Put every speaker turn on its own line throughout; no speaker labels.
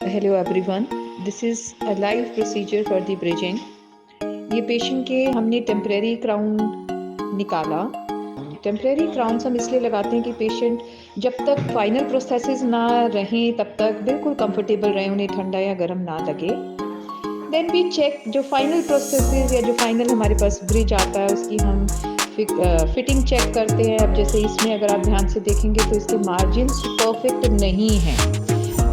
Hello everyone, this is a live procedure for the bridging. ये patient के हमने temporary crown निकाला। Temporary crowns हम इसलिए लगाते हैं कि पेशेंट जब तक फाइनल प्रोसेसेस ना रहें तब तक बिल्कुल कंफर्टेबल रहें, उन्हें ठंडा या गर्म ना लगे। देन वी चेक जो फाइनल प्रोसेसेस या जो फाइनल हमारे पास ब्रिज आता है उसकी हम फिटिंग चेक करते हैं। अब जैसे इसमें अगर आप ध्यान से देखेंगे तो इसके मार्जिन्स परफेक्ट नहीं हैं।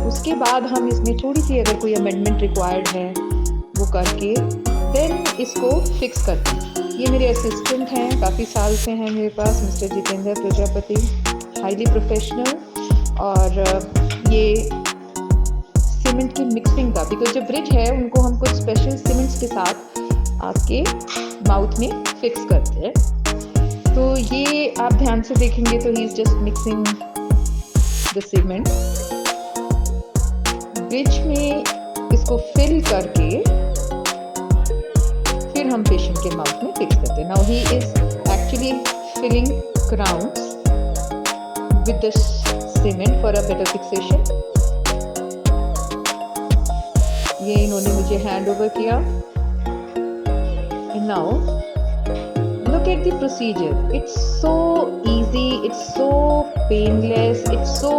उसके बाद हम इसमें थोड़ी सी अगर कोई अमेंडमेंट रिक्वायर्ड है वो करके देन इसको फिक्स करते हैं। ये मेरे असिस्टेंट हैं, काफ़ी साल से हैं मेरे पास, mister Jitendra Prajapati, highly professional. और ये सीमेंट की मिक्सिंग का, बिकॉज जो ब्रिज है उनको हम कुछ स्पेशल सीमेंट्स के साथ आपके माउथ में फिक्स करते हैं। तो ये आप ध्यान से देखेंगे तो he is just mixing the cement. Bridge में इसको फिल करके फिर हम पेशेंट के माउथ में फिक्स करते हैं। Now he is actually filling crowns with the cement for a better fixation. ये इन्होंने मुझे हैंड ओवर किया। And now look at the procedure. It's so easy, it's so painless, it's so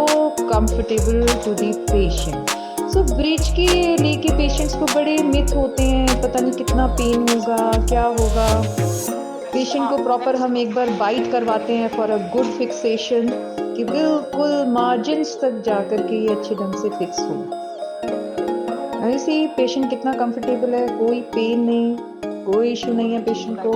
comfortable to the patient. So bridge के लेके patients को बड़े myth होते हैं, पता नहीं कितना पेन होगा, क्या होगा। पेशेंट को प्रॉपर हम एक बार बाइट करवाते हैं फॉर अ गुड फिक्सेशन कि बिल्कुल मार्जिन्स तक जाकर के ये अच्छे ढंग से फिक्स हो। ऐसे पेशेंट कितना कंफर्टेबल है, कोई पेन नहीं, कोई इशू नहीं है पेशेंट को।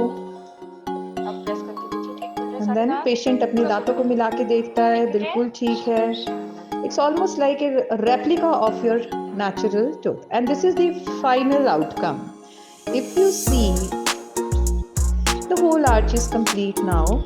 एंड देन पेशेंट अपने दांतों को मिला के देखता है, बिल्कुल ठीक है। It's almost like a replica of your natural tooth and this is the final outcome. If you see the whole arch is complete now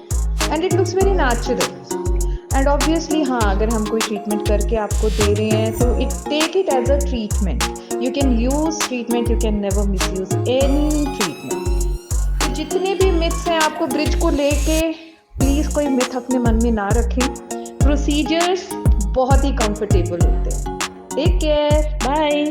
and it looks very natural. And obviously हाँ, अगर हम कोई treatment करके आपको दे रहे हैं तो it take it as a treatment. You can use treatment, you can never miss use any treatment. जितने भी मिथ्स हैं आपको ब्रिज को लेके, प्लीज़ कोई मिथ अपने मन में ना रखें। प्रोसीजर्स बहुत ही कंफर्टेबल होते हैं। Take care, bye.